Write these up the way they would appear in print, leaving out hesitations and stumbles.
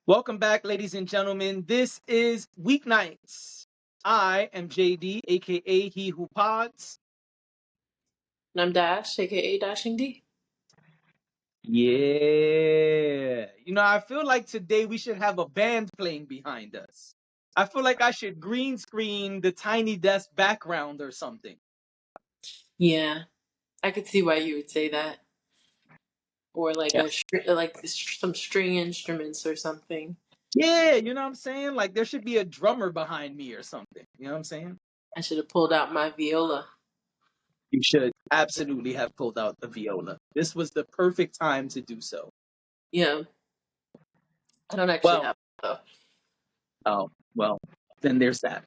Welcome back, ladies and gentlemen. This is Weeknights. I am JD, aka He Who Pods. And I'm Dash, aka Dashing D. Yeah. I feel like today we should have a band playing behind us. I feel like I should green screen the tiny desk background or something. Yeah, I could see why you would say that, or like Yeah. some string instruments or something. Yeah, you know what I'm saying? Like there should be a drummer behind me or something. You know what I'm saying? I should have pulled out my viola. You should absolutely have pulled out the viola. This was the perfect time to do so. Yeah, I don't actually Well, have it though, oh, well, then there's that.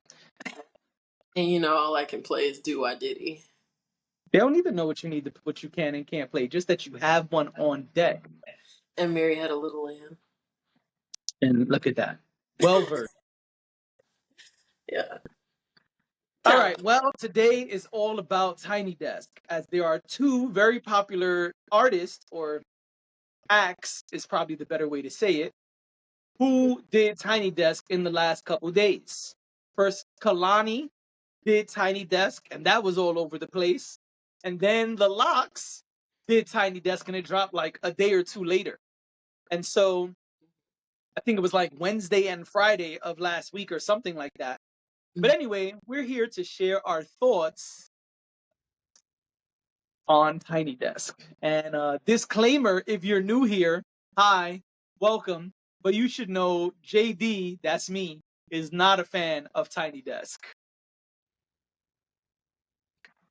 and all I can play is Do I Diddy. They don't even know what you can and can't play, just that you have one on deck. And Mary Had a Little Lamb. And look at that. Well versed. Yeah, All talent. right. Well, today is all about Tiny Desk, as there are two very popular artists, or acts is probably the better way to say it, who did Tiny Desk in the last couple days. First, Kehlani did Tiny Desk, and that was all over the place. And then the Locks did Tiny Desk, and it dropped like a day or two later. And so I think it was like Wednesday and Friday of last week or something like that. But anyway, we're here to share our thoughts on Tiny Desk. And disclaimer, if you're new here, hi, welcome. But you should know JD, that's me, is not a fan of Tiny Desk.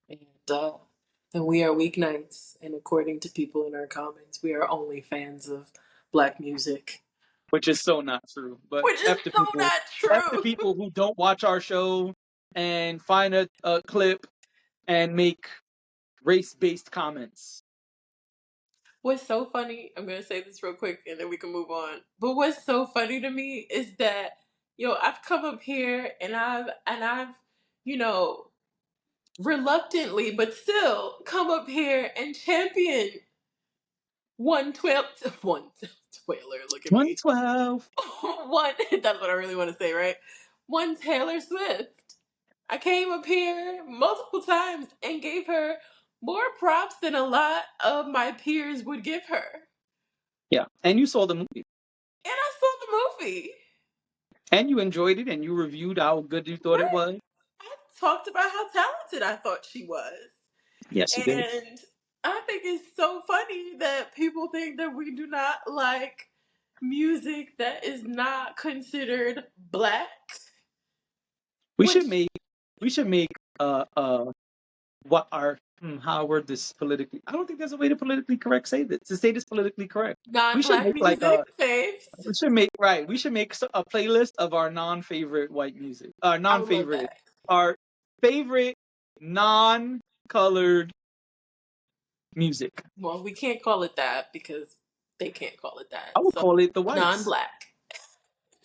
And and we are Weeknights, and according to people in our comments, we are only fans of black music, Which is so not true. But which is so not F the true. people who don't watch our show and find a clip and make race-based comments. What's so funny, I'm gonna say this real quick and then we can move on. But what's so funny to me is that, I've come up here and I've, you know, reluctantly but still come up here and champion 112 one Taylor, look at me. 112. One that's what I really want to say, right? One Taylor Swift. I came up here multiple times and gave her more props than a lot of my peers would give her. Yeah. And you saw the movie. And I saw the movie. And you enjoyed it and you reviewed how good you thought it Right. was. I talked about how talented I thought she was. Yes, you did. And I think it's so funny that people think that we do not like music that is not considered black. We Which should make we should make what our how I word this politically. I don't think there's a way to politically correct say this. To say this politically correct. We should non-black make like music faves. we should make right. We should make a playlist of our non-favorite white music. I would love Non-favorite. that. Our favorite non-colored music. Well, we can't call it that because they can't call it I that. would So call it the whites. non-black.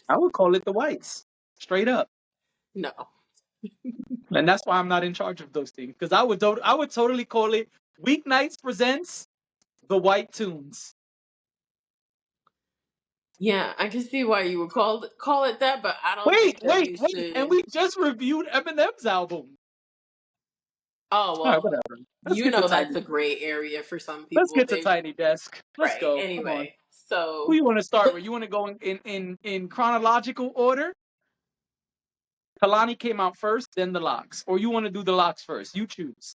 I would call it the whites. Straight up. No. And that's why I'm not in charge of those things. Because I would totally call it Weeknights presents the White Tunes. Yeah, I can see why you would call it that, but I don't think that we Wait. And should. we just reviewed Eminem's album. Oh All right, well, whatever. Let's get to that's Tiny. a gray area for some Let's people. get to They Tiny Desk. Let's right. go. Come on. Anyway, Who so you want to start with? You want to go in chronological order? Kalani came out first, then the Locks. Or you want to do the Locks first? You choose.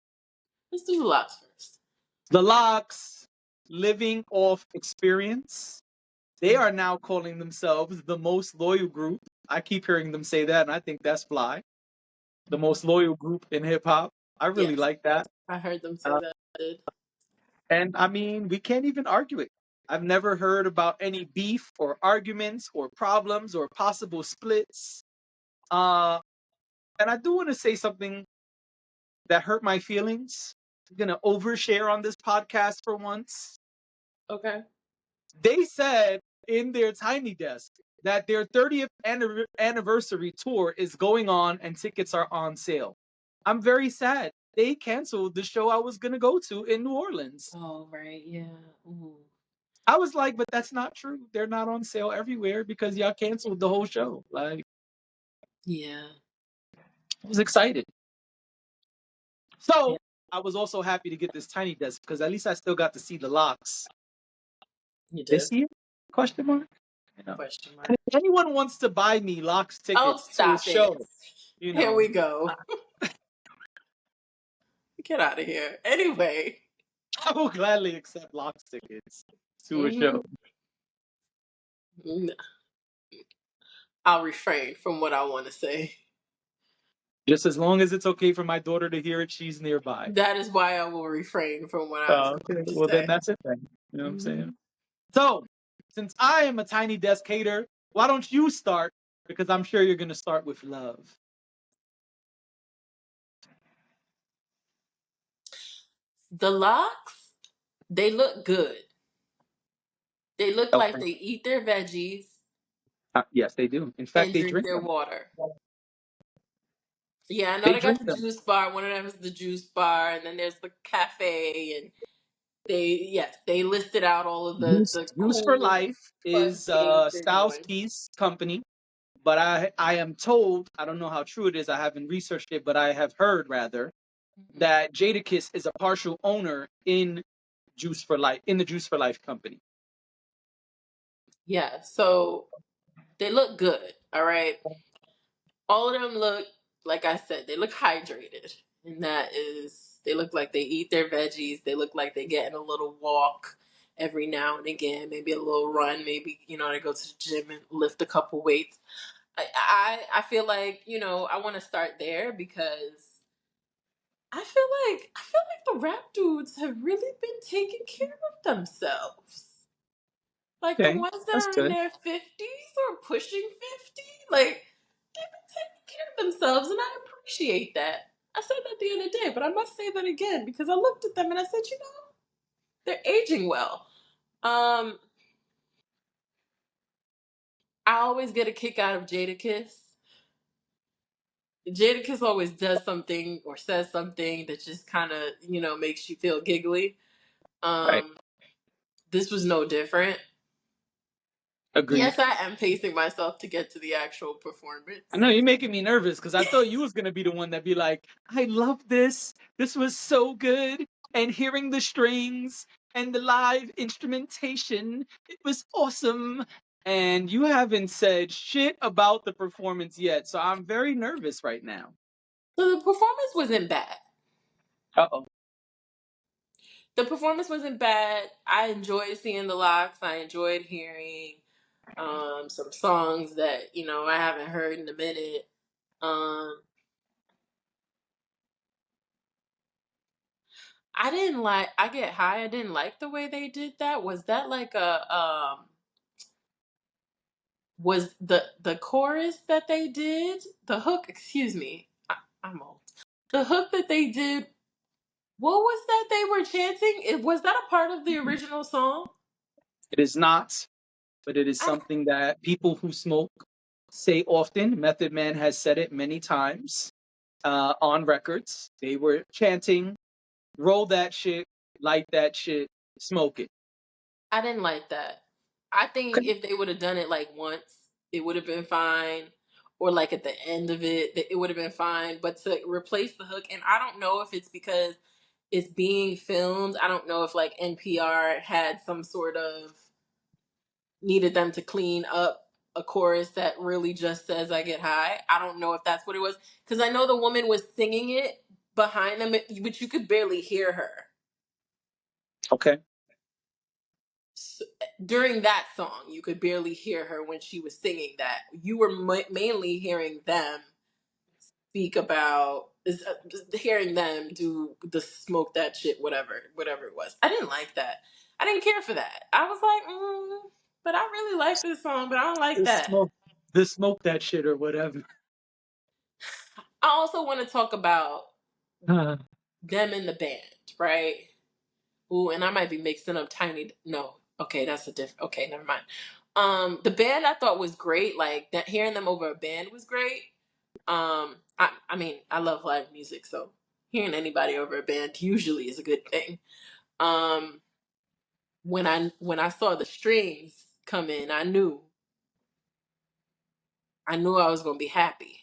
let's do the locks first. The Locks, living off experience. They are now calling themselves the most loyal group. I keep hearing them say that, and I think that's fly. The most loyal group in hip hop. I really Yes, like that. I heard them say Uh, that. I did. and I mean, we can't even argue it. I've never heard about any beef or arguments or problems or possible splits. Uh, and I do want to say something that hurt my feelings. I'm going to overshare on this podcast for once. Okay. They said in their Tiny Desk that their 30th anniversary tour is going on and tickets are on sale. I'm very sad. They canceled the show I was going to go to in New Orleans. Oh right, yeah. Ooh. I was like, but that's not true. They're not on sale everywhere because y'all canceled the whole show. Like, Yeah. I was excited. Yeah. So I was also happy to get this tiny desk because at least I still got to see the locks You this did. year? Question mark. You know, Question and mark. if anyone wants to buy me locks Oh, tickets to a stop it. show, you Here we know, go. Get out of here. Anyway. I will gladly accept locks tickets to a show. Hmm. I'll refrain from what I want to say. Just as long as it's okay for my daughter to hear it, she's nearby. That is why I will refrain from what I was Okay. going to Well, then say. that's it then. You know what I'm Hmm. saying? So, since I am a tiny desk hater, why don't you start? Because I'm sure you're going to start with love. The locks, they look good. They look like Okay. they eat their veggies Yes, they do. In fact, and they drink drink their them. water. Yeah, I know They they got drink the them. juice bar. One of them is the juice bar, and then there's the cafe, and they listed out all of the Use for cool, Life fun is things they're Styles doing. Peace company, but I am told, I don't know how true it is, I haven't researched it, but I have heard rather Mhm. that Jadakiss is a partial owner in the Juice for Life company. Yeah, so they look good. All right, all of them look like I said. They look hydrated, and that is they look like they eat their veggies. They look like they get in a little walk every now and again, maybe a little run. Maybe they go to the gym and lift a couple weights. I feel like I want to start there because I feel like the rap dudes have really been taking care of themselves. Like the Okay, ones that that's are in good. their 50s or pushing 50, like they've been taking care of themselves, and I appreciate that. I said that the other day, but I must say that again because I looked at them and I said, they're aging well. Um, I always get a kick out of Jadakiss. Jadakiss always does something or says something that just kind of makes you feel giggly. Right. Um, this was no different. Agreed. Yes, I am pacing myself to get to the actual I performance. know you're making me nervous because I thought you was gonna be the one that be like, I love this. This was so good. And hearing the strings and the live instrumentation, it was awesome. And you haven't said shit about the performance yet, so I'm very nervous right now. So the performance wasn't bad. Uh-oh. The performance wasn't bad. I enjoyed seeing the locks. I enjoyed hearing some songs that I haven't heard in a minute. Um, I didn't like. I Get High. I didn't like the way they did that. Was that like a Was the chorus that they did the hook? Excuse me, I'm old. The hook that they did. What was that they were chanting? Was that a part of the original song? It is not, but it is I, something that people who smoke say often. Method Man has said it many times on records. They were chanting, roll that shit, light that shit, smoke it. I didn't like that. I think if they would have done it like once, it would have been fine. Or like at the end of it, it would have been fine. But to replace the hook, and I don't know if it's because it's being filmed. I don't know if like NPR had some sort of needed them to clean up a chorus that really just says "I get high." I don't know if that's what it was because I know the woman was singing it behind them, but you could barely hear her. Okay. S During that song, you could barely hear her when she was singing that. You were mainly hearing them speak about just hearing them do the smoke that shit, whatever it was. I didn't like that. I didn't care for that. I was like, but I really like this song, but I don't like The that. smoke, the smoke that shit or whatever. I also want to talk about Uh, them in the band, right? Ooh, and I might be mixing up Tiny. No, okay, that's a different. Okay, never mind. The band I thought was great. Like that, hearing them over a band was great. I mean, I love live music, so hearing anybody over a band usually is a good thing. Um, when I saw the strings come in, I knew I was gonna be happy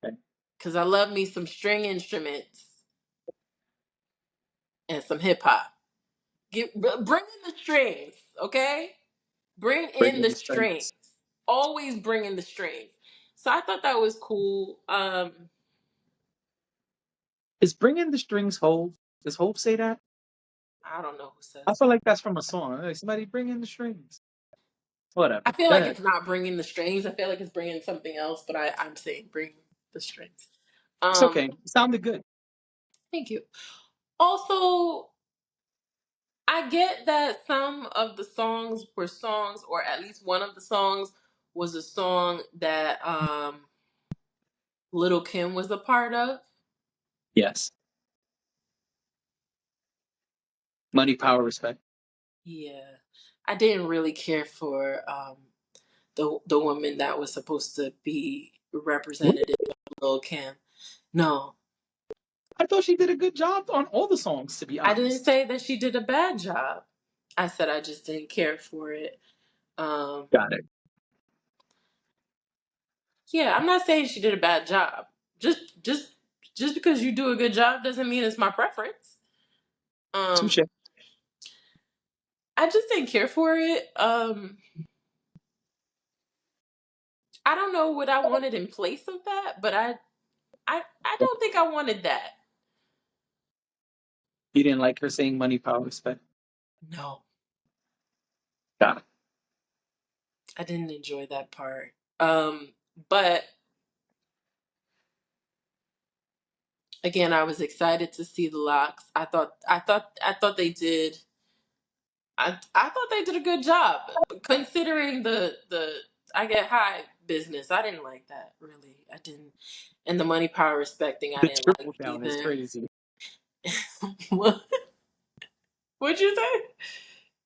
Okay. because I love me some string instruments and some hip hop. Bring in the strings, okay? Bring Bring in in the the strings. strings. Always bring in the strings. So I thought that was cool. Is "Bring in the Strings" Hove? Does Hove say that? I don't know who I says feel that. like that's from a song. Like, somebody bring in the strings. I Whatever. feel Go like ahead. it's not bringing the strings. I feel like it's bringing something else, but I'm saying bring the strings. It's Um, okay. It sounded good. Thank you. Also, I get that some of the songs were songs, or at least one of the songs was a song that Little Kim was a part of. Yes. Money, power, respect. Yeah, I didn't really care for the woman that was supposed to be What? representative of Lil Kim. No, I thought she did a good job on all the songs, to be I didn't honest. say that she did a bad job. I said I just didn't care for it. Um, Got it. yeah, I'm not saying she did a bad job. Just just just because you do a good job doesn't mean it's my preference. Um, Touche. I just didn't care for it. I don't know what I wanted in place of that, but I don't think I wanted that. You didn't like her saying money, power, respect. No, Got it. I didn't enjoy that part. But again, I was excited to see the locks. I thought they did. I thought they did a good job considering the I get high business. I didn't like that really. I didn't, and the money power respect thing I The didn't like triple down is either. crazy. What? What'd you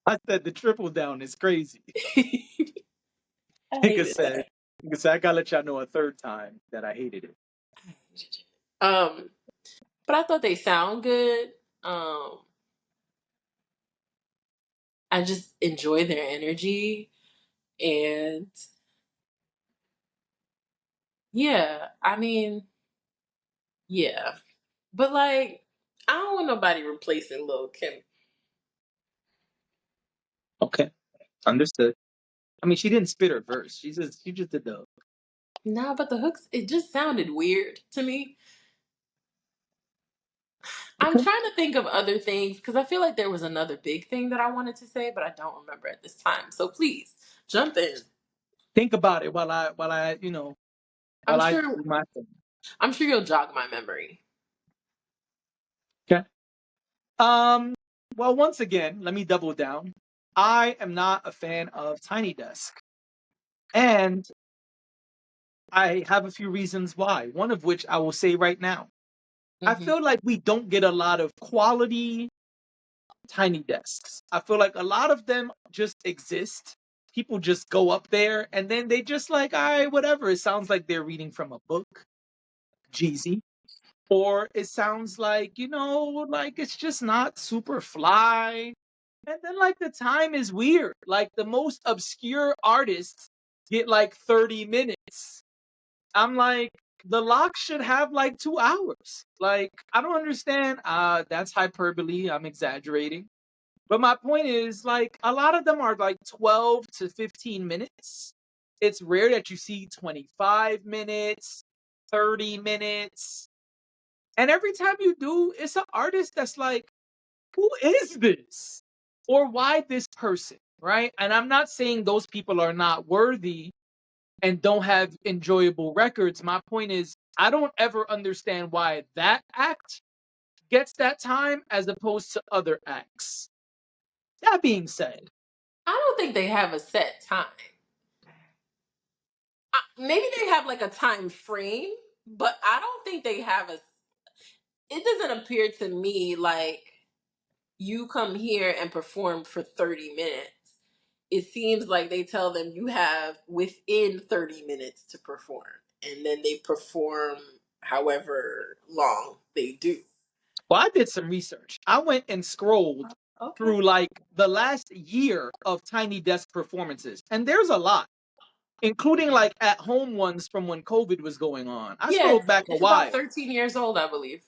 I said the triple down is crazy. say? I Nigga hated said, that. nigga said, I gotta let y'all know a third time that I hated it. Um, but I thought they sound good. Um, I just enjoy their energy, and yeah, I mean, yeah, but like, I don't want nobody replacing Lil Kim. Okay. Understood. I mean, she didn't spit her verse. She just did the. Nah, but the hooks, it just sounded weird to me. I'm Okay. trying to think of other things because I feel like there was another big thing that I wanted to say, but I don't remember at this time. So please jump in. Think about it I'm while I do sure my thing. I'm sure you'll jog my memory. Okay. Um. Well, once again, let me double down. I am not a fan of Tiny Desk, and I have a few reasons why. One of which I will say right now. I Hmm. feel like we don't get a lot of quality Tiny Desks. I feel like a lot of them just exist. People just go up there and then they just like, all right, whatever. It sounds like they're reading from a book, Jeezy. Or it sounds like, like it's just not super fly. And then like the time is weird. Like the most obscure artists get like 30 minutes. I'm like, the lock should have like 2 hours. Like, I don't understand. That's hyperbole. I'm exaggerating. But my point is, like, a lot of them are like 12 to 15 minutes. It's rare that you see 25 minutes, 30 minutes. And every time you do, it's an artist that's like, who is this? Or why this person? Right. And I'm not saying those people are not worthy and don't have enjoyable records. My point is, I don't ever understand why that act gets that time as opposed to other acts. That being said, I don't think they have a set time. Maybe they have like a time frame, but I don't think they have a. It doesn't appear to me like you come here and perform for 30 minutes. It seems like they tell them you have within 30 minutes to perform, and then they perform however long they do. well, I did some research. I went and scrolled Okay. through like the last year of Tiny Desk performances. And there's a lot, including like at home ones from when COVID was going on. I Yeah, scrolled back a it's about while, 13 years old, I believe.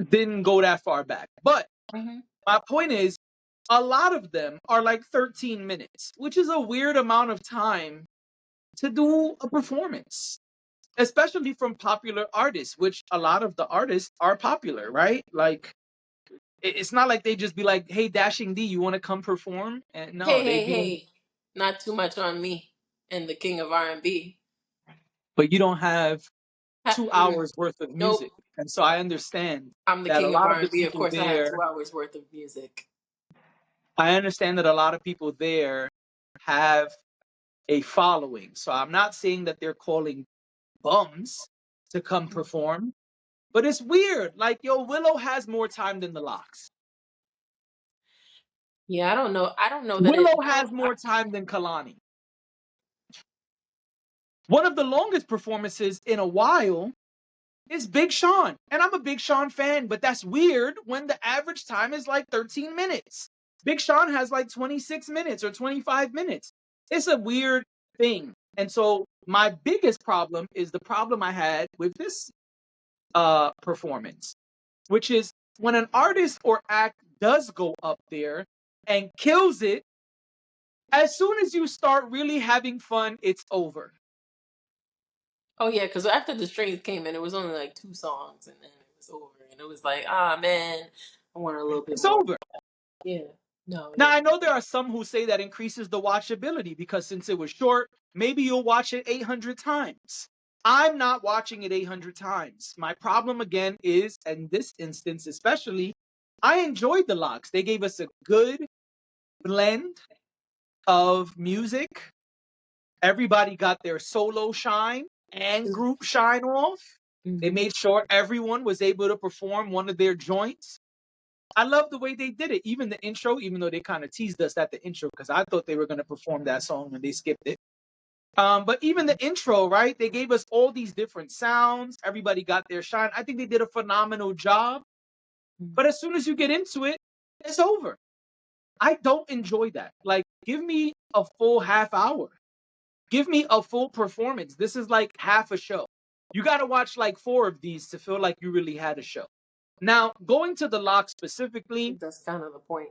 didn't go that far back. But Hmm. my point is, a lot of them are like 13 minutes, which is a weird amount of time to do a performance, especially from popular artists, which a lot of the artists are popular, right? Like, it's not like they just be like, "Hey, Dashing D, you want to come perform?" And no, Hey, they hey, be, hey! Not too much on me and the king of R&B. but you don't have Ha- 2 hours worth of music. Nope, And so I understand I'm the that a king of lot of the R&B. Of people course, I have there, 2 hours worth of music. I understand that a lot of people there have a following. So I'm not saying that they're calling bums to come perform, but it's weird. Like, yo, Willow has more time than the Locks. Yeah, I don't know. I don't know that it. Willow has more time than Kehlani. One of the longest performances in a while is Big Sean. And I'm a Big Sean fan, but that's weird when the average time is like 13 minutes. Big Sean has like 26 minutes or 25 minutes. It's a weird thing. And so my biggest problem is the problem I had with this performance, which is when an artist or act does go up there and kills it, as soon as you start really having fun, it's over. Oh yeah, because after the strings came in, it was only like two songs, and then it was over, and it was like, ah man, I want a little bit It's more. over. Yeah. No. Now, Yeah. I know there are some who say that increases the watchability because since it was short, maybe you'll watch it 800 times. I'm not watching it 800 times. My problem again is, in this instance especially, I enjoyed the Locks. They gave us a good blend of music. Everybody got their solo shine and group shine off. They Mm-hmm. made sure everyone was able to perform one of their joints. I love the way they did it. Even the intro, even though they kind of teased us at the intro, because I thought they were going to perform that song and they skipped it. But even the intro, right? They gave us all these different sounds. Everybody got their shine. I think they did a phenomenal job. But as soon as you get into it, it's over. I don't enjoy that. Like, give me a full half hour. Give me a full performance. This is like half a show. You got to watch like 4 of these to feel like you really had a show. Now, going to the lock specifically, That's kind of the point.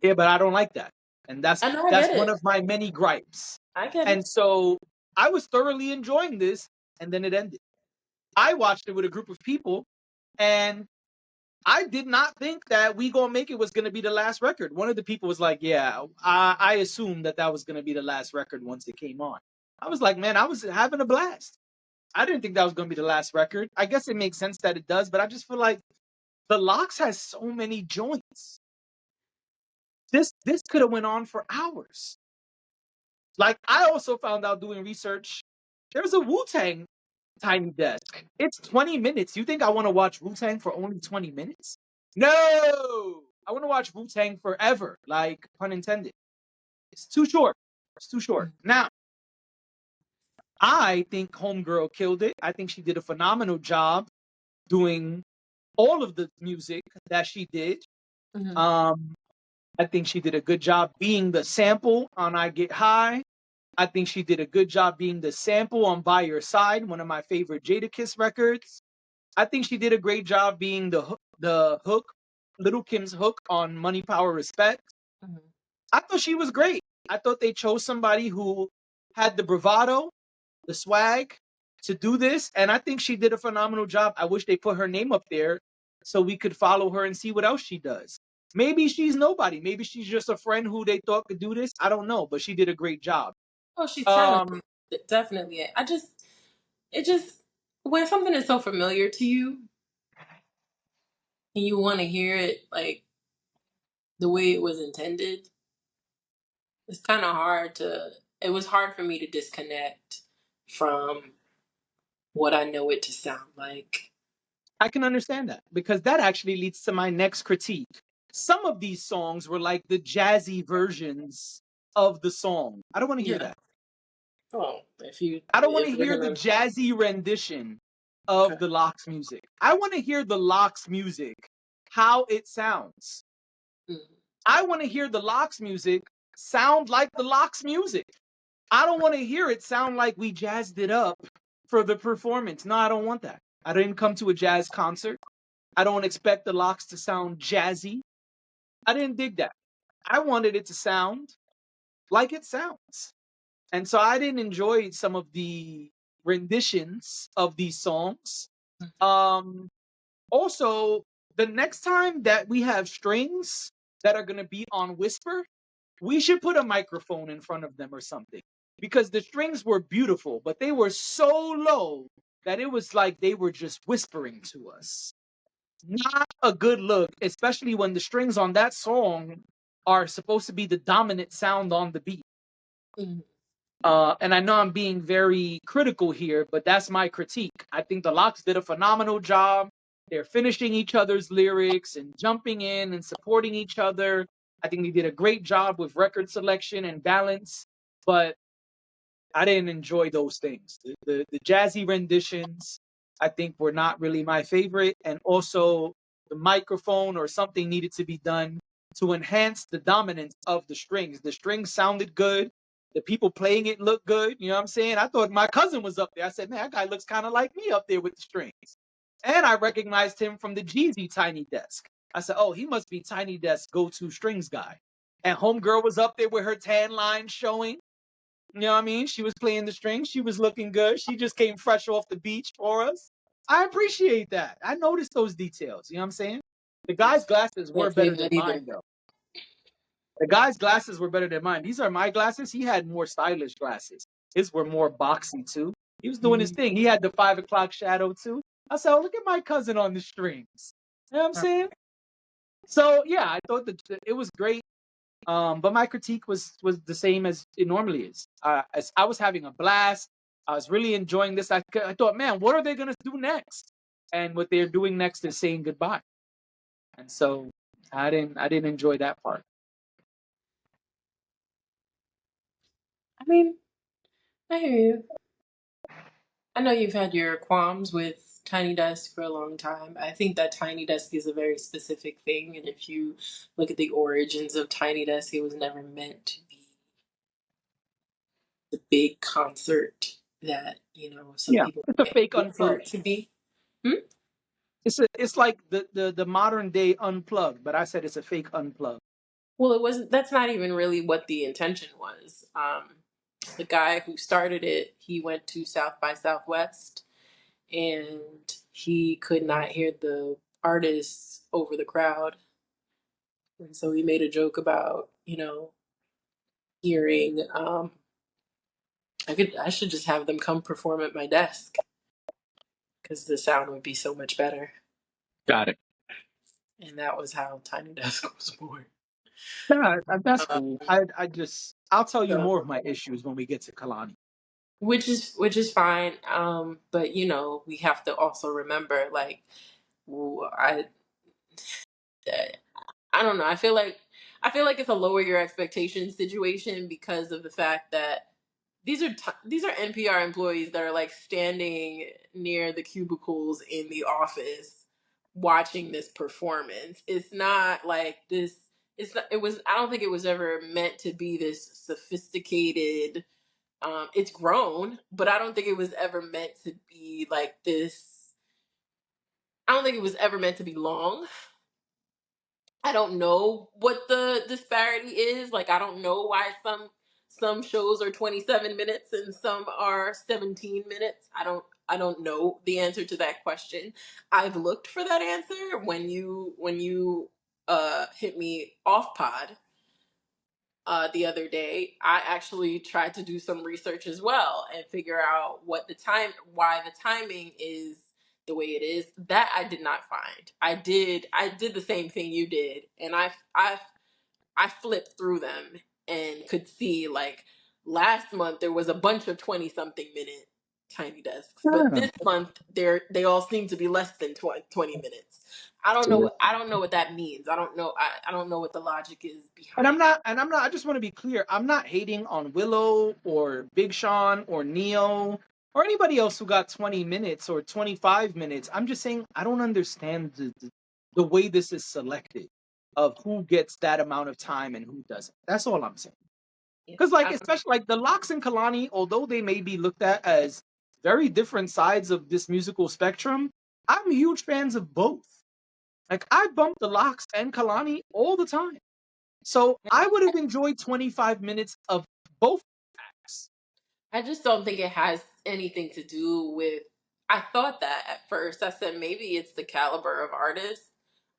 yeah, but I don't like that. And that's I know. I that's get one it. of my many gripes. I get And it. so I was thoroughly enjoying this and then it ended. I watched it with a group of people and I did not think that We Gonna Make It was gonna be the last record. One of the people was like, "Yeah, I assumed that that was gonna be the last record once it came on." I was like, "Man, I was having a blast. I didn't think that was gonna be the last record. I guess it makes sense that it does, but I just feel like the Locks has so many joints. This could have went on for hours. Like I also found out doing research, there's a Wu Tang Tiny Desk. It's 20 minutes. You think I want to watch Wu Tang for only 20 minutes? No, I want to watch Wu Tang forever. Like pun intended. It's too short. It's too short. Now, I think Homegirl killed it. I think she did a phenomenal job doing all of the music that she did. Mm-hmm. Um, I think she did a good job being the sample on I Get High. I think she did a good job being the sample on By Your Side, one of my favorite Jadakiss records. I think she did a great job being the hook, Little Kim's hook on Money, Power, Respect. Mm-hmm. I thought she was great. I thought they chose somebody who had the bravado, the swag to do this, and I think she did a phenomenal job. I wish they put her name up there so we could follow her and see what else she does. Maybe she's nobody. Maybe she's just a friend who they thought could do this. I don't know, but she did a great job. Oh, she's talented. Um, Definitely. It just, when something is so familiar to you and you want to hear it like the way it was intended, it's kind of hard to. It was hard for me to disconnect from what I know it to sound like. I can understand that because that actually leads to my next critique. Some of these songs were like the jazzy versions of the song. I don't want to hear Yeah. that. Oh, I don't want to if we're hear the gonna. jazzy rendition Okay. of the Locks music. I want to hear the Locks music, how it sounds. I want to hear the Locks music sound like the Locks music. I don't want to hear it sound like we jazzed it up for the performance. No, I don't want that. I didn't come to a jazz concert. I don't expect the Locks to sound jazzy. I didn't dig that. I wanted it to sound like it sounds. And so I didn't enjoy some of the renditions of these songs. Um, Also, the next time that we have strings that are going to be on whisper, we should put a microphone in front of them or something. Because the strings were beautiful, but they were so low that it was like they were just whispering to us. Not a good look, especially when the strings on that song are supposed to be the dominant sound on the beat. Mm-hmm. And I know I'm being very critical here, but that's my critique. I think the Locks did a phenomenal job. They're finishing each other's lyrics and jumping in and supporting each other. I think they did a great job with record selection and balance, but I didn't enjoy those things. The jazzy renditions, I think, were not really my favorite. And also, the microphone or something needed to be done to enhance the dominance of the strings. The strings sounded good. The people playing it looked good. You know what I'm saying? I thought my cousin was up there. I said, man, that guy looks kind of like me up there with the strings. And I recognized him from the Jeezy Tiny Desk. I said, oh, he must be Tiny Desk go-to strings guy. And Homegirl was up there with her tan line showing. You know what I mean? She was playing the strings. She was looking good. She just came fresh off the beach for us. I appreciate that. I noticed those details. You know what I'm saying? The guy's glasses were Can't say better than that either. mine, though. The guy's glasses were better than mine. These are my glasses. He had more stylish glasses. His were more boxy, too. He was doing his Mm-hmm. thing. He had the 5 o'clock shadow, too. I said, oh, look at my cousin on the strings. You know what I'm saying? So, yeah, I thought that it was great. But my critique was the same as it normally is. As I was having a blast, I was really enjoying this. I thought, man, what are they gonna do next? And what they're doing next is saying goodbye. And so I didn't enjoy that part. I mean, I hear you. I know you've had your qualms with Tiny Desk for a long time. I think that Tiny Desk is a very specific thing, and if you look at the origins of Tiny Desk, it was never meant to be the big concert that some Yeah, people it's a fake hope for it unplugged. to be. Hmm? It's like the modern day unplugged, but I said it's a fake unplugged. Well, it wasn't. That's not even really what the intention was. The guy who started it, he went to South by Southwest, and he could not hear the artists over the crowd. And so he made a joke about, hearing, I should just have them come perform at my desk because the sound would be so much better. Got it. And that was how Tiny Desk was born. Yeah, that's Um, cool. I'll tell you so, more of my issues when we get to Kalani. which is fine. But we have to also remember, like, I I don't know. I feel like it's a lower your expectations situation because of the fact that these are NPR employees that are like standing near the cubicles in the office watching this performance. It's not like this. It's not. It was. I don't think it was ever meant to be this sophisticated. It's grown, but I don't think it was ever meant to be like this. I don't think it was ever meant to be long. I don't know what the disparity is. Like I don't know why some shows are 27 minutes and some are 17 minutes. I don't know the answer to that question. I've looked for that answer when you hit me off pod the other day. I actually tried to do some research as well and figure out why the timing is the way it is. That I did not find. I did the same thing you did, and I flipped through them and could see like last month there was a bunch of 20 something minute Tiny Desks, but Yeah. this month they all seem to be less than 20 minutes. I don't know what that means. I don't know what the logic is And I'm behind it. not, and I'm not, I just want to be clear. I'm not hating on Willow or Big Sean or Neo or anybody else who got 20 minutes or 25 minutes. I'm just saying I don't understand the way this is selected. of who gets that amount of time and who doesn't. That's all I'm saying. Yeah. Because like especially like the Locks and Kalani, although they may be looked at as very different sides of this musical spectrum, I'm huge fans of both. Like I bump the Locks and Kalani all the time. So I would have enjoyed 25 minutes of both acts. I just don't think it has anything to do with. I thought that at first. I said maybe it's the caliber of artists.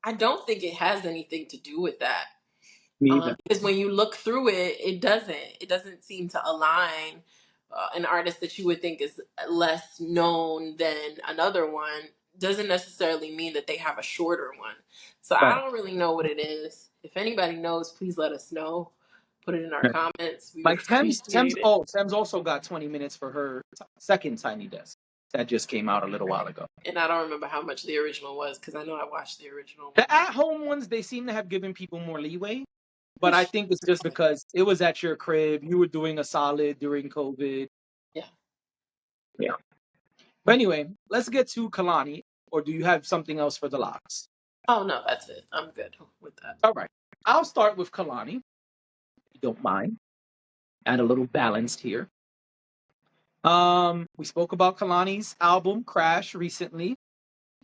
I don't think it has anything to do with that. Me either. Because when you look through it, it doesn't. It doesn't seem to align. An artist that you would think is less known than another one doesn't necessarily mean that they have a shorter one. So I Right. don't really know what it is. If anybody knows, please let us know. Put it in our comments. We would Like appreciate it. Thames also got 20 minutes for her second Tiny Desk that just came out a little while ago. And I don't remember how much the original was because I know I watched the original one. The at home ones, they seem to have given people more leeway, but I Which, think it's just because it was at your crib, you were doing a solid during COVID. yeah. Yeah. But anyway, let's get to Kalani, or do you have something else for the Locks? Oh no, that's it. I'm good with that. All right. I'll start with Kalani, if you don't mind. Add a little balanced here. We spoke about Kalani's album Crash recently.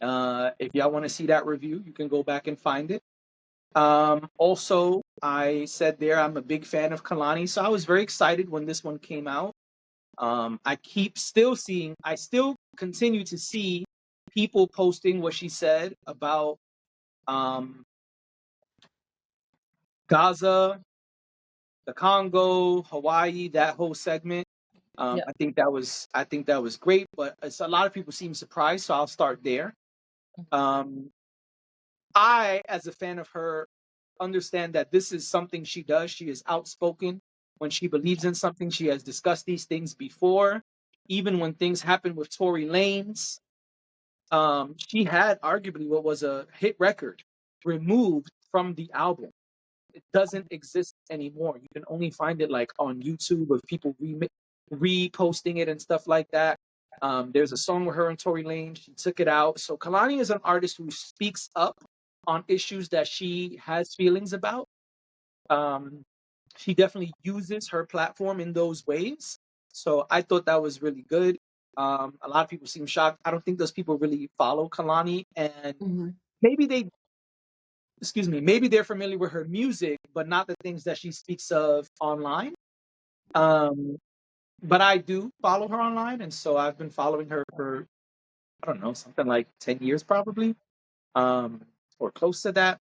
If y'all want to see that review, you can go back and find it. Also, I said there I'm a big fan of Kalani, so I was very excited when this one came out. I still continue to see people posting what she said about um, Gaza, the Congo, Hawaii, that whole segment. Yeah. I think that was great, but it's, a lot of people seem surprised, so I'll start there. Um, I, as a fan of her, understand that this is something she does. She is outspoken when she believes in something. She has discussed these things before, even when things happened with Tory Lanez. She had arguably what was a hit record removed from the album. It doesn't exist anymore. You can only find it like on YouTube of people reposting it and stuff like that. There's a song with her and Tory Lanez. She took it out. So Kalani is an artist who speaks up on issues that she has feelings about. Um, she definitely uses her platform in those ways. So I thought that was really good. A lot of people seem shocked. I don't think those people really follow Kalani, and Mm-hmm. maybe they, excuse me, maybe they're familiar with her music, but not the things that she speaks of online. Um, but I do follow her online, and so I've been following her for I don't know something like 10 years probably, um, or close to that.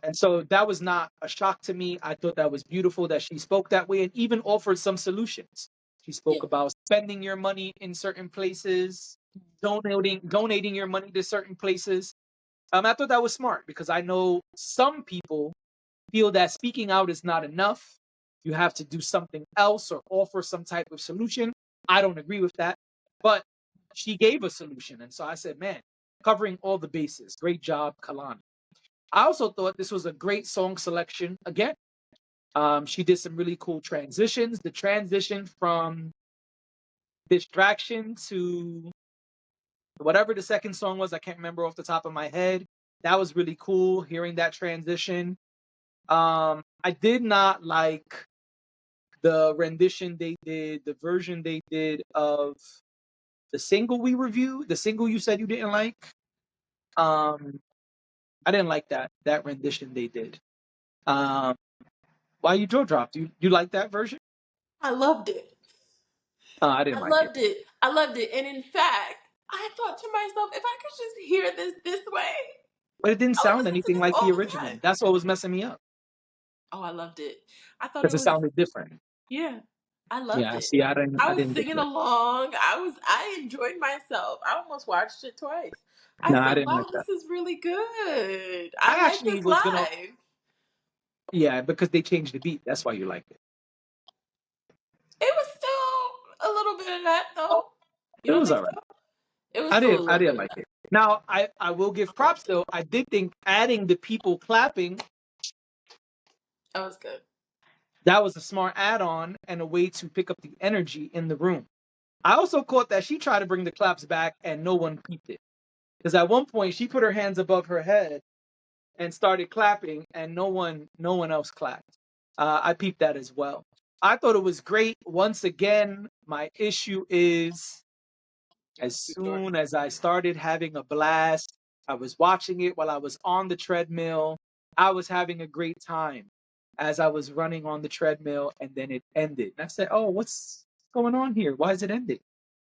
And so that was not a shock to me. I thought that was beautiful that she spoke that way and even offered some solutions. She Yeah. spoke about spending your money in certain places, donating your money to certain places. I thought that was smart because I know some people feel that speaking out is not enough. You have to do something else or offer some type of solution. I don't agree with that. But she gave a solution. And so I said, man, covering all the bases. Great job, Kalani. I also thought this was a great song selection. Again, she did some really cool transitions. The transition from Distraction to whatever the second song was, I can't remember off the top of my head. That was really cool hearing that transition. I did not like the rendition they did, the version they did of the single we reviewed, the single you said you didn't like. Um, I didn't like that rendition they did. Um, why you jaw dropped? You like that version? I loved it. I didn't I like it, loved it. I loved it. And in fact, I thought to myself, if I could just hear this way, but it didn't I would sound listen to anything this like the all the original. time. That's what was messing me up Oh, I loved it. I thought because it it was, sounded different. yeah, I loved Yeah, it. see, I I was didn't get singing that. along. I enjoyed myself. I almost watched it twice. I No, I said, didn't wow, like that. this is really good. I I like actually this was gonna, live. yeah, because they changed the beat. That's why you liked it. It was still a little bit of that though. You It don't was think all right. so? It was still a I little bit didn't of like that. it. Now, I will give I props loved it. though. I did think adding the people clapping, That was good. that was a smart add-on and a way to pick up the energy in the room. I also caught that she tried to bring the claps back and no one peeped it. Because at one point she put her hands above her head and started clapping, and no one else clapped. I peeped that as well. I thought it was great. Once again, my issue is It as was too short. soon as I started having a blast, I was watching it while I was on the treadmill. I was having a great time as I was running on the treadmill, and then it ended. And I said, "Oh, what's going on here? Why is it ending?"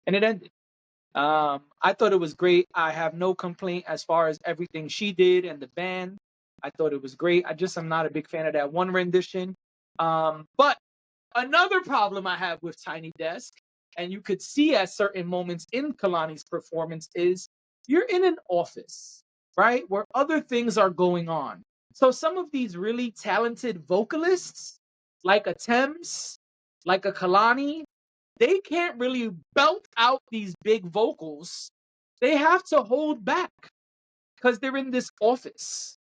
And it ended. I thought it was great. I have no complaint as far as everything she did and the band. I thought it was great. I just am not a big fan of that one rendition. But another problem I have with Tiny Desk, and you could see at certain moments in Kalani's performance, is you're in an office, right, where other things are going on. So some of these really talented vocalists, like a Thames, like a Kalani, they can't really belt out these big vocals. They have to hold back because they're in this office.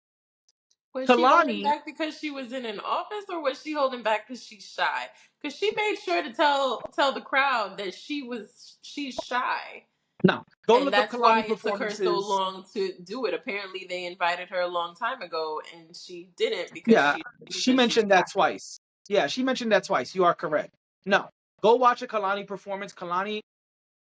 Was she holding Kalani, back because she was in an office, or was she holding back because she's shy? Because she made sure to tell the crowd that she's shy, no, go and look up that's why Kalani it took her so performances. long to do it. Apparently, they invited her a long time ago, and she didn't because Yeah, she she said she's mentioned shy. that twice. Yeah, she mentioned that twice. You are correct. No, go watch a Kalani performance. Kalani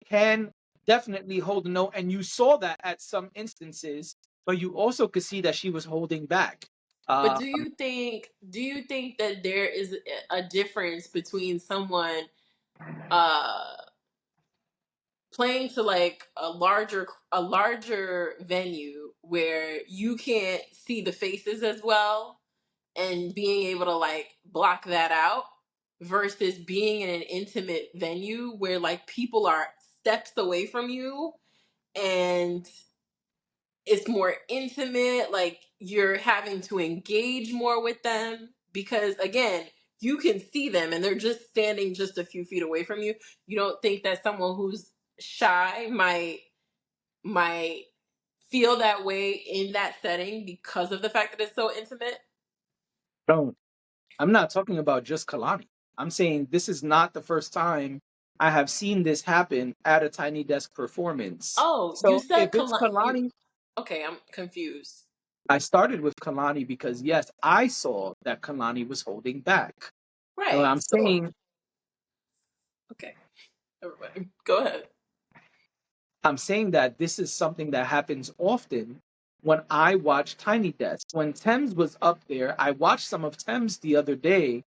can definitely hold a note, and you saw that at some instances, but you also could see that she was holding back. But Uh, do you think that there is a difference between someone uh playing to like a larger venue where you can't see the faces as well and being able to like block that out versus being in an intimate venue where like people are steps away from you and it's more intimate, like you're having to engage more with them because again, you can see them and they're just standing just a few feet away from you. You don't think that someone who's shy might feel that way in that setting because of the fact that it's so intimate? don't. I'm not talking about just Kalani. I'm saying this is not the first time I have seen this happen at a Tiny Desk performance. Oh, you So if said it's you Kalani, okay, I'm confused. I started with Kalani because yes, I saw that Kalani was holding back. And Right. So, okay, everybody, go ahead. I'm saying that this is something that happens often when I watch Tiny Desk. When Thames was up there, I watched some of Thames the other day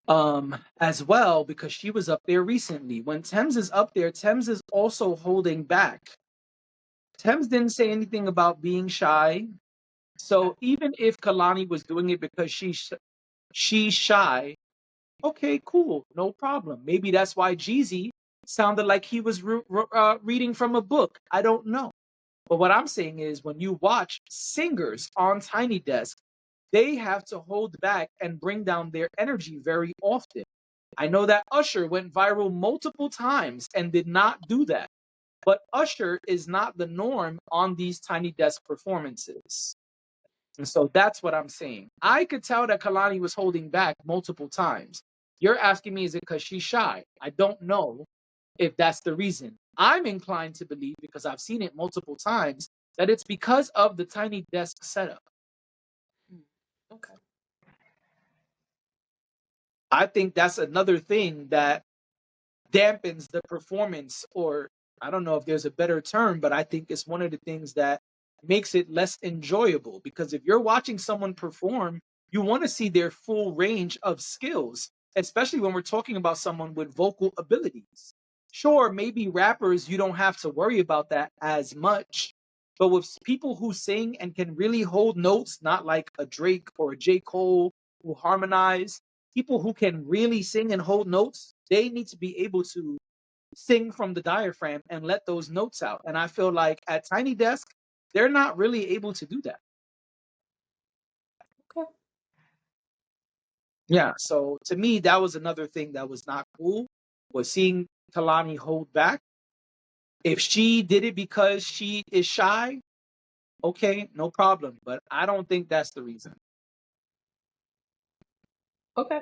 as well because she was up there recently. When Thames is up there, Thames is also holding back. Thames didn't say anything about being shy. Okay. So even if Kalani was doing it because she's shy, okay, cool, no problem. Maybe that's why Jeezy sounded like he was reading from a book. I don't know. But what I'm saying is when you watch singers on Tiny Desk, they have to hold back and bring down their energy very often. I know that Usher went viral multiple times and did not do that. But Usher is not the norm on these Tiny Desk performances. And so that's what I'm saying. I could tell that Kalani was holding back multiple times. You're asking me, is it because she's shy? I don't know if that's the reason. I'm inclined to believe, because I've seen it multiple times, that it's because of the Tiny Desk setup. Mm, okay. I think that's another thing that dampens the performance, or I don't know if there's a better term, but I think it's one of the things that makes it less enjoyable, because if you're watching someone perform, you want to see their full range of skills, especially when we're talking about someone with vocal abilities. Sure, maybe rappers, you don't have to worry about that as much, but with people who sing and can really hold notes, not like a Drake or a J. Cole who harmonize, people who can really sing and hold notes, they need to be able to sing from the diaphragm and let those notes out. And I feel like at Tiny Desk, they're not really able to do that. Okay. Yeah. So to me, that was another thing that was not cool, was seeing Kalani hold back. If she did it because she is shy, okay, no problem. But I don't think that's the reason. Okay.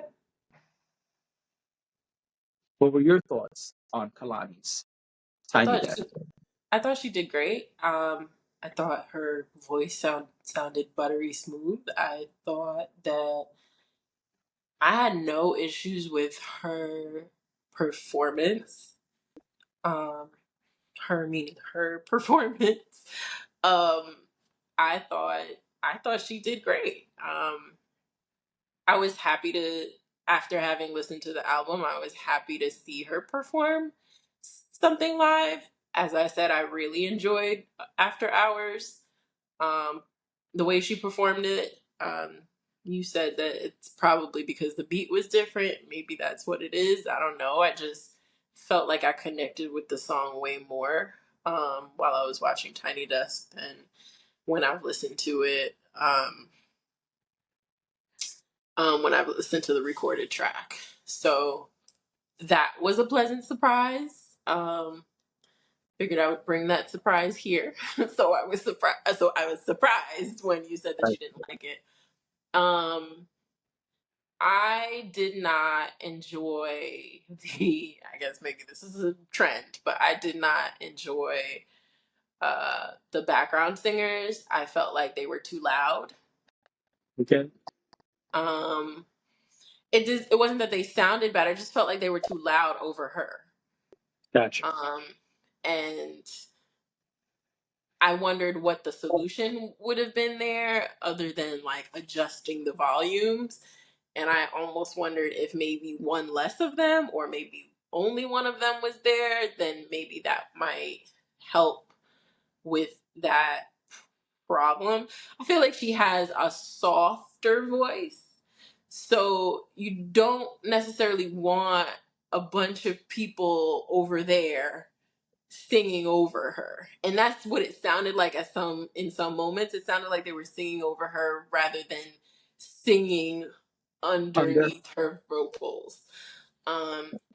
What were your thoughts on Kalani's I Tiny thought Desk? she, I thought she did great. I thought her voice sounded buttery smooth. I thought that I had no issues with her performance. Um, her meaning her performance. Um, I thought I thought she did great. I was happy to, after having listened to the album, I was happy to see her perform something live. As I said, I really enjoyed After Hours. Um, the way she performed it. You said that it's probably because the beat was different. Maybe that's what it is. I don't know. I just felt like I connected with the song way more while I was watching Tiny Desk than when I've listened to it. When I've listened to the recorded track. So that was a pleasant surprise. Figured I would bring that surprise here. So I was surprised. So I was surprised when you said that Right. you didn't like it. I did not enjoy the. I guess maybe this is a trend, but I did not enjoy the background singers. I felt like they were too loud. Okay. Um, it wasn't that they sounded bad. I just felt like they were too loud over her. Gotcha. Um, and I wondered what the solution would have been there other than like adjusting the volumes. And I almost wondered if maybe one less of them or maybe only one of them was there, then maybe that might help with that problem. I feel like she has a softer voice. So you don't necessarily want a bunch of people over there singing over her. And that's what it sounded like in some moments. It sounded like they were singing over her rather than singing Under. underneath her vocals.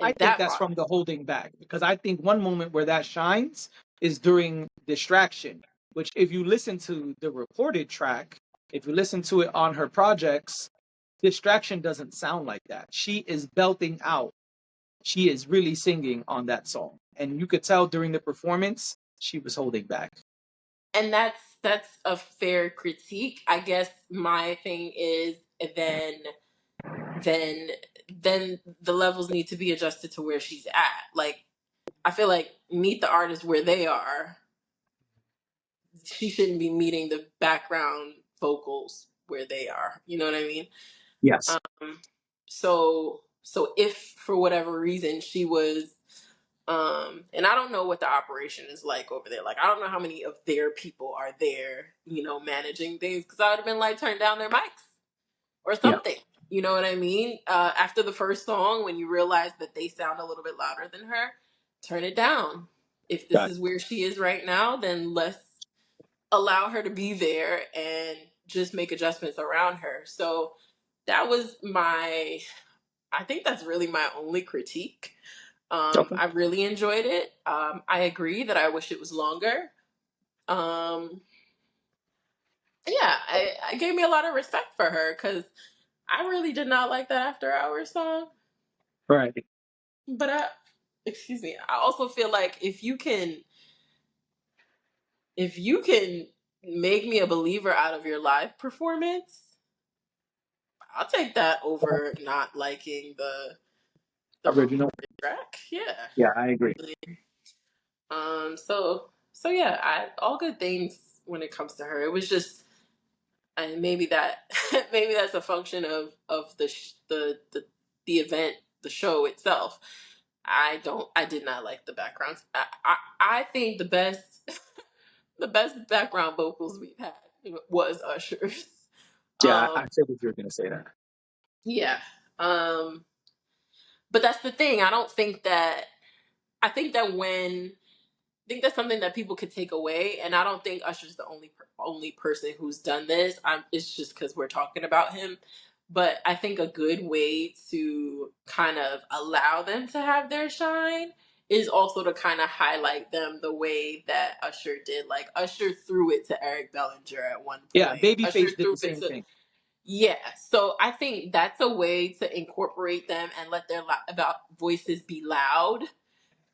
I And think that that's bothered from the holding back because I think one moment where that shines is during distraction, which if you listen to the recorded track, if you listen to it on her projects, distraction doesn't sound like that. She is belting out. She is really singing on that song. And you could tell during the performance, she was holding back. and that's a fair critique. I guess my thing is then then then the levels need to be adjusted to where she's at. Like I feel like meet the artist where they are. She shouldn't be meeting the background vocals where they are. You know what I mean? Yes. Um, so if for whatever reason she was and I don't know what the operation is like over there. Like I don't know how many of their people are there, managing things because I would have been like turn down their mics or Yeah. something. You know what I mean? After the first song, when you realize that they sound a little bit louder than her, turn it down. If this Got is where she is right now, then let's allow her to be there and just make adjustments around her. So that was I think that's really my only critique. it. Okay. I really enjoyed it. I agree that I wish it was longer. Um, yeah, I gave me a lot of respect for her because I really did not like that After Hours song. Right. But excuse me, I also feel like if you can make me a believer out of your live performance, I'll take that over not liking the Original. recorded track. Yeah. Yeah, I agree. So yeah, all good things when it comes to her. It was just, and maybe that maybe that's a function of the event, the show itself. I did not like the backgrounds. I think the best the best background vocals we've had was Usher's. Yeah, Um, I said that you were going to say that. yeah. Um, but that's the thing. I think that when I think that's something that people could take away, and I don't think Usher's the only person who's done this. It's just because we're talking about him, but I think a good way to kind of allow them to have their shine is also to kind of highlight them the way that Usher did. Like Usher threw it to Eric Bellinger at one Yeah, point. Usher Babyface did threw the it same to thing. yeah, so I think that's a way to incorporate them and let their about voices be loud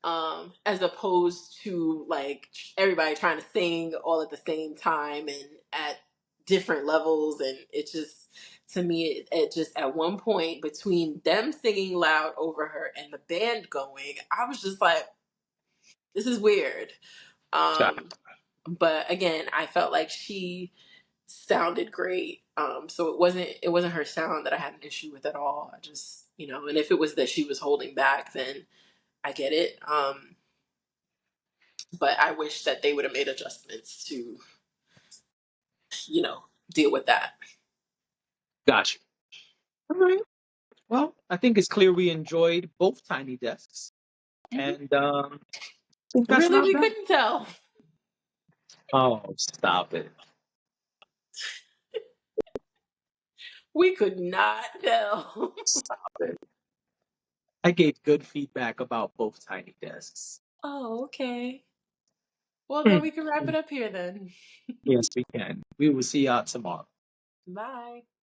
as opposed to like everybody trying to sing all at the same time and at different levels. And it just, to me, it just at one point between them singing loud over her and the band going, I was just like, this is weird. Um, but again, I felt like she sounded great. So it wasn't her sound that I had an issue with at all. I just, and if it was that she was holding back, then I get it. But I wish that they would have made adjustments to, you know, deal with that. Gotcha. All right. Well, I think it's clear we enjoyed both Tiny Desks, Mhm. and I think that's Really, not we bad. couldn't tell. Oh, stop it. We could not tell. Stop it. I gave good feedback about both Tiny Desks. Oh, okay. Well, then Hmm. we can wrap it up here then. Yes, we can. We will see y'all tomorrow. Bye.